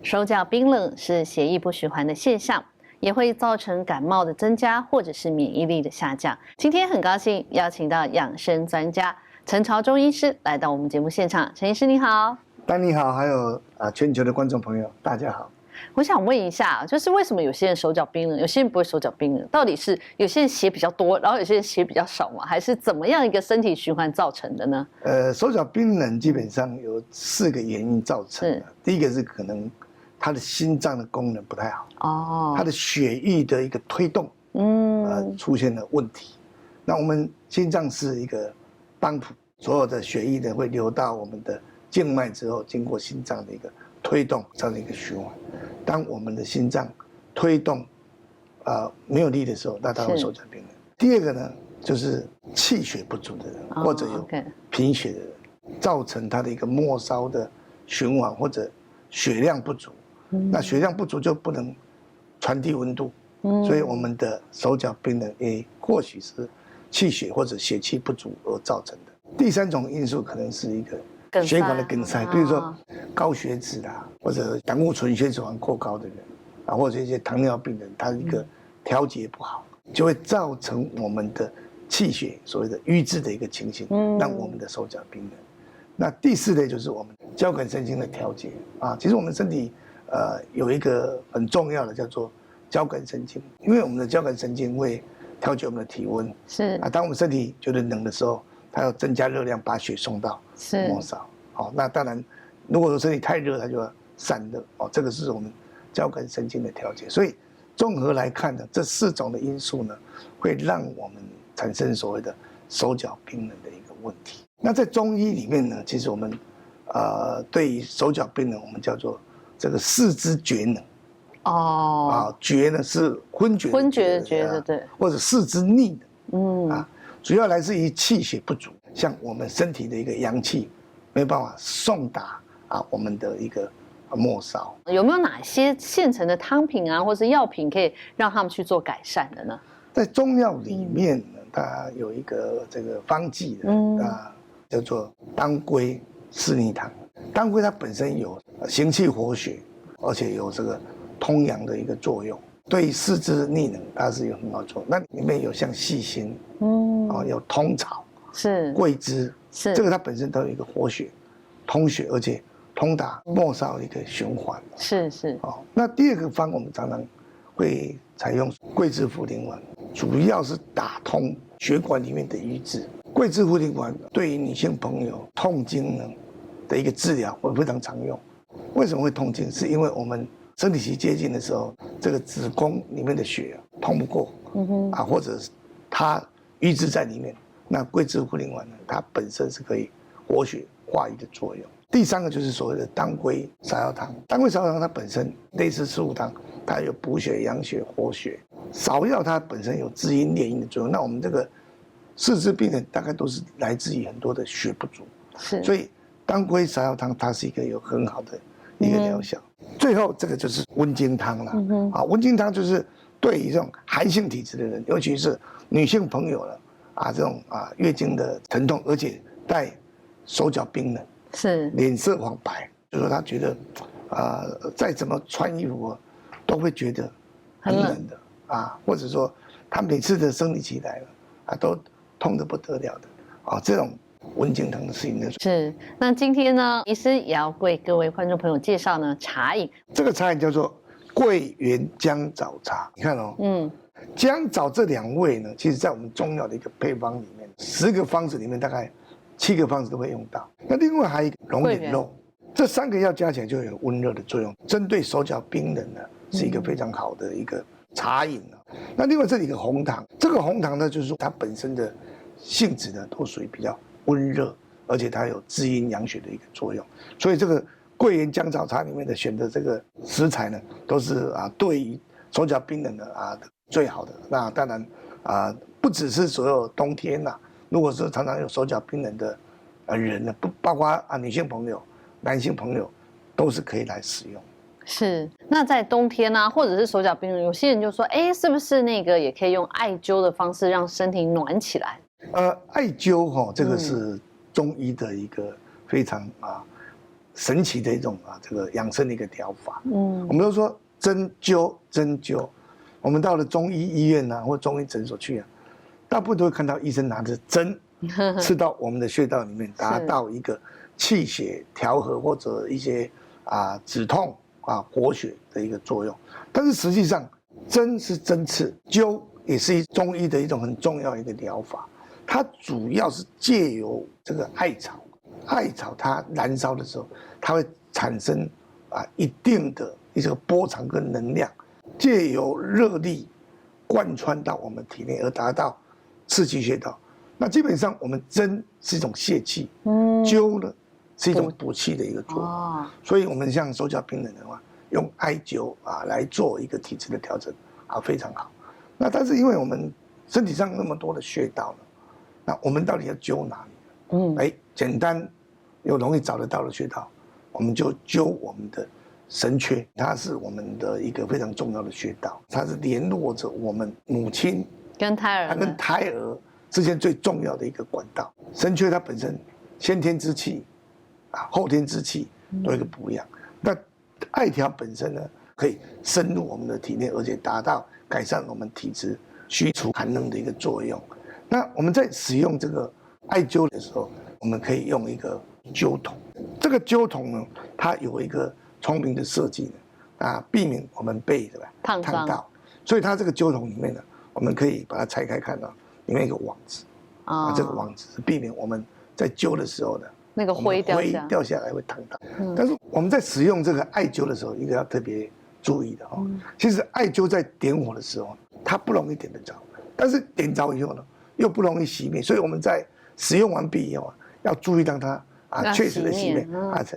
手脚冰冷是血液不循环的现象，也会造成感冒的增加或者是免疫力的下降。今天很高兴邀请到养生专家陈朝忠医师来到我们节目现场。陈医师你好。丹你好，还有全球的观众朋友大家好。我想问一下，就是为什么有些人手脚冰冷，有些人不会手脚冰冷？到底是有些人血比较多，然后有些人血比较少吗？还是怎么样一个身体循环造成的呢？手脚冰冷基本上有4个原因造成的。第一个是可能他的心脏的功能不太好，他的血液的一个推动，出现了问题。那我们心脏是一个帮浦，所有的血液呢会流到我们的静脉之后，经过心脏的一个推动，造成一个循环。当我们的心脏推动没有力的时候，那它会手脚冰冷。第二个呢，就是气血不足的人，或者有贫血的人，造成他的一个末梢的循环或者血量不足。那血量不足就不能传递温度，所以我们的手脚冰冷也或许是气血或者血气不足而造成的。第3种因素可能是一个血管的梗塞，比如说高血脂啦，或者胆固醇血脂肪过高的人啊，或者一些糖尿病人，他一个调节不好，就会造成我们的气血所谓的瘀滞的一个情形，让我们的手脚冰冷。那第4类就是我们交感神经的调节啊，其实我们身体有一个很重要的叫做交感神经，因为我们的交感神经会调节我们的体温，当我们身体觉得冷的时候，它要增加热量把血送到末梢。那当然如果说身体太热，它就要散热，这个是我们交感神经的调节。所以综合来看呢，这4种的因素呢，会让我们产生所谓的手脚冰冷的一个问题。那在中医里面呢，其实我们对于手脚冰冷，我们叫做这个四肢厥冷。厥呢是昏厥的厥，对，或者四肢逆冷。主要来自于气血不足，像我们身体的一个阳气没办法送达我们的一个末梢。有没有哪些现成的汤品啊，或是药品可以让他们去做改善的呢？在中药里面呢，它有一个这个方剂的，叫做当归四逆汤。当归它本身有行气活血，而且有这个通阳的一个作用，对四肢逆冷它是有很好作用。那里面有像细心，有通草，桂枝，这个它本身都有一个活血、通血，而且通达末梢的一个循环。那第2个方我们常常会采用桂枝茯苓丸，主要是打通血管里面的瘀滞。桂枝茯苓丸对于女性朋友痛经呢的一个治疗会非常常用。为什么会痛经？是因为我们生理期接近的时候，这个子宫里面的血通不过，或者它瘀滞在里面。那桂枝茯苓丸呢，它本身是可以活血化瘀的作用。第3个就是所谓的当归芍药汤。当归芍药汤它本身类似四物汤，它有补血、养血、活血。芍药它本身有滋阴敛阴的作用。那我们这个四肢病人大概都是来自于很多的血不足，所以当归芍药汤它是一个有很好的一个疗效。最后这个就是温经汤了。温经汤就是对于这种寒性体质的人，尤其是女性朋友了这种月经的疼痛，而且带手脚冰冷，脸色黄白，就说她觉得再怎么穿衣服都会觉得很冷的或者说她每次的生理期来了都痛得不得了的这种温经汤的事情的。那今天呢，医师也要为各位观众朋友介绍呢茶饮。这个茶饮叫做桂圆姜枣茶。你看姜枣这2味呢，其实在我们中药的一个配方里面，10个方子里面大概7个方子都会用到。那另外还有一个龙眼肉，这3个药加起来就有温热的作用，针对手脚冰冷呢是一个非常好的一个茶饮。那另外这里有个红糖，这个红糖呢就是说它本身的性质呢都属于比较温热，而且它有滋阴养血的一个作用。所以这个桂圆姜枣茶里面的选的这个食材呢，都是对于手脚冰冷的最好的。那当然不只是所有冬天如果是常常有手脚冰冷的人呢，不包括女性朋友、男性朋友都是可以来使用。那在冬天或者是手脚冰冷，有些人就说，是不是那个也可以用艾灸的方式让身体暖起来？艾灸这个是中医的一个非常神奇的一种这个养生的一个疗法。我们都说针灸，我们到了中医医院或中医诊所去大部分都会看到医生拿着针刺到我们的穴道里面，达到一个气血调和或者一些止痛活血的一个作用。但是实际上，针是针刺，灸也是中医的一种很重要的一个疗法。它主要是借由这个艾草它燃烧的时候，它会产生一定的一个波长跟能量，借由热力贯穿到我们体内，而达到刺激穴道。那基本上我们针是一种泄气，灸呢是一种补气的一个作用。所以我们像手脚冰冷的话，用艾灸来做一个体质的调整非常好。那但是因为我们身体上那么多的穴道呢，那我们到底要灸哪里？简单又容易找得到的穴道，我们就灸我们的神阙，它是我们的一个非常重要的穴道，它是联络着我们母亲跟胎儿之间最重要的一个管道。神阙它本身先天之气后天之气都有一个不一样。那艾条本身呢，可以深入我们的体内，而且达到改善我们体质、驱除寒冷的一个作用。那我们在使用这个艾灸的时候，我们可以用一个灸筒。这个灸筒呢，它有一个聪明的设计呢，避免我们被烫到。所以它这个灸筒里面呢，我们可以把它拆开看到里面有一个网子这个网子是避免我们在灸的时候呢，那个灰掉下来会烫到。但是我们在使用这个艾灸的时候，一个要特别注意的其实艾灸在点火的时候，它不容易点得着，但是点着以后呢，又不容易熄灭，所以我们在使用完毕以后要注意让它确实的熄灭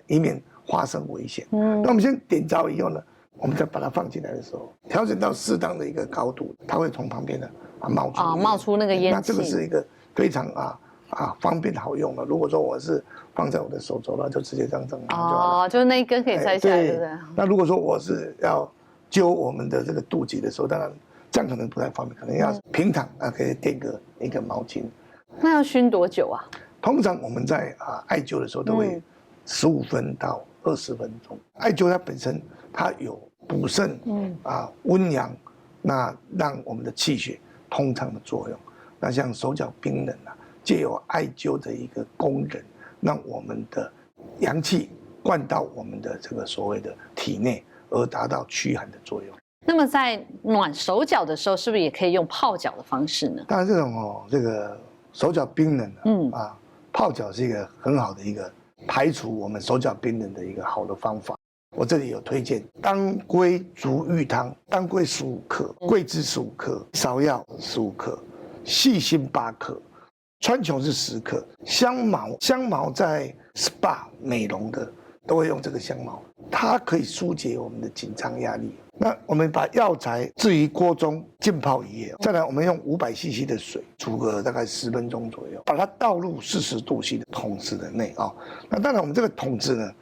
以免发生危险。那我们先点着以后呢，我们再把它放进来的时候，调整到适当的一个高度，它会从旁边呢冒出那个烟气。那这个是一个非常方便好用的。如果说我是放在我的手肘，那就直接这样就好了。就是那一根可以拆下来，对不对？那如果说我是要灸我们的这个肚脐的时候，当然这样可能不太方便，可能要平躺可以垫一个毛巾。那要熏多久啊？通常我们在艾灸的时候都会15分到20分钟。艾灸它本身它有补肾温阳，那让我们的气血通畅的作用。那像手脚冰冷借由艾灸的一个功能，让我们的阳气灌到我们的这个所谓的体内，而达到驱寒的作用。那么在暖手脚的时候，是不是也可以用泡脚的方式呢？当然，这种这个手脚冰冷泡脚是一个很好的一个排除我们手脚冰冷的一个好的方法。我这里有推荐当归足浴汤，当归15克，桂枝15克，芍药15克，细辛8克，川穹是10克，香茅在 SPA 美容的都会用这个香茅，它可以疏解我们的紧张压力。那我们把药材置于锅中浸泡1夜，再来我们用500cc 的水煮个大概10分钟左右，把它倒入40度C的桶子的内那当然我们这个桶子呢，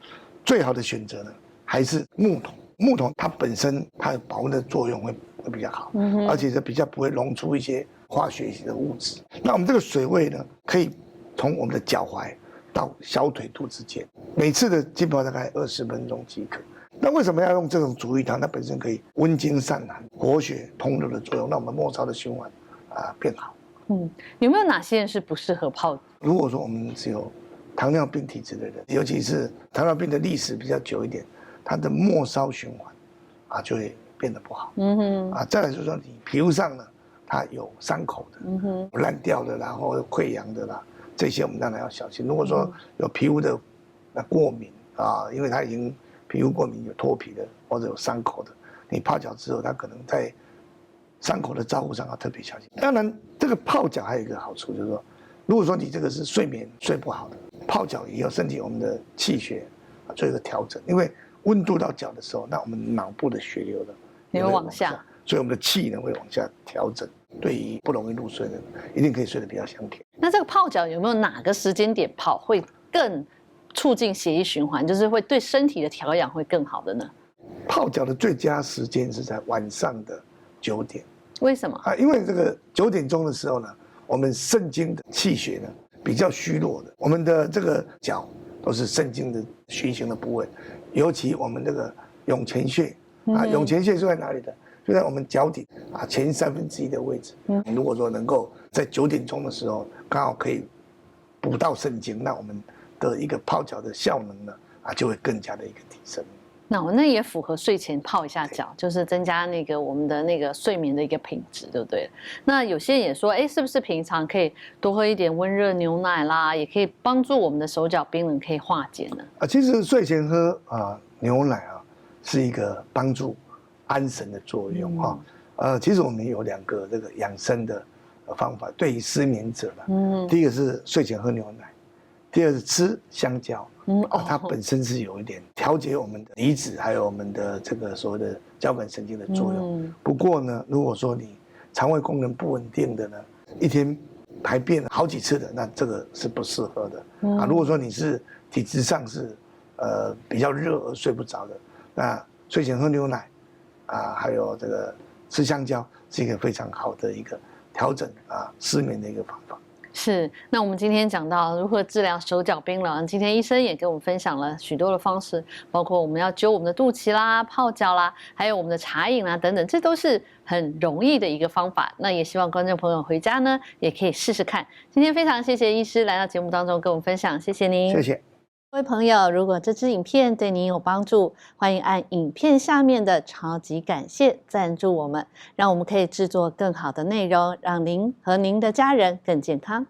最好的选择呢还是木桶。木桶它本身它的保温的作用会比较好，而且是比较不会溶出一些化学性的物质。那我们这个水位呢，可以从我们的脚踝到小腿肚之间，每次的浸泡大概20分钟即可。那为什么要用这种足浴汤？它本身可以温经散寒、活血通络的作用，让我们末梢的循环变好。有没有哪些人是不适合泡？如果说我们只有糖尿病体质的人，尤其是糖尿病的历史比较久一点，它的末梢循环就会变得不好。再来就是说你皮肤上呢，它有伤口的，烂掉的啦，或者溃疡的啦，这些我们当然要小心。如果说有皮肤的过敏因为它已经皮肤过敏有脱皮的或者有伤口的，你泡脚之后，它可能在伤口的照顾上要特别小心。当然，这个泡脚还有一个好处，就是说，如果说你这个是睡眠睡不好的，泡脚以后身体我们的气血做一个调整，因为温度到脚的时候，那我们脑部的血流呢也会往下，所以我们的气呢会往下调整。对于不容易入睡的人，一定可以睡得比较香甜。那这个泡脚有没有哪个时间点泡会更促进血液循环，就是会对身体的调养会更好的呢？泡脚的最佳时间是在晚上的9点。为什么因为这个9点钟的时候呢，我们肾经的气血呢比较虚弱的，我们的这个脚都是肾经的循行的部位，尤其我们这个涌泉穴涌泉穴就在哪里的？就在我们脚底前1/3的位置。如果说能够在9点钟的时候刚好可以补到肾经，那我们的一个泡脚的效能呢就会更加的一个提升。那也符合睡前泡一下脚，就是增加那个我们的那个睡眠的一个品质，对不对？那有些人也说，是不是平常可以多喝一点温热牛奶啦，也可以帮助我们的手脚冰冷可以化解呢？其实睡前喝牛奶是一个帮助安神的作用其实我们有2个这个养生的方法，对于失眠者第一个是睡前喝牛奶，第二是吃香蕉。它本身是有一点调节我们的离子，还有我们的这个所谓的交感神经的作用。不过呢，如果说你肠胃功能不稳定的呢，一天排便好几次的，那这个是不适合的如果说你是体质上是比较热而睡不着的，那睡前喝牛奶还有这个吃香蕉是一个非常好的一个调整失眠的一个方法。是，那我们今天讲到如何治疗手脚冰冷，今天医生也跟我们分享了许多的方式，包括我们要灸我们的肚脐啦、泡脚啦，还有我们的茶饮啦等等，这都是很容易的一个方法。那也希望观众朋友回家呢也可以试试看。今天非常谢谢医师来到节目当中跟我们分享，谢谢您。谢谢。各位朋友，如果这支影片对您有帮助，欢迎按影片下面的超级感谢赞助我们，让我们可以制作更好的内容，让您和您的家人更健康。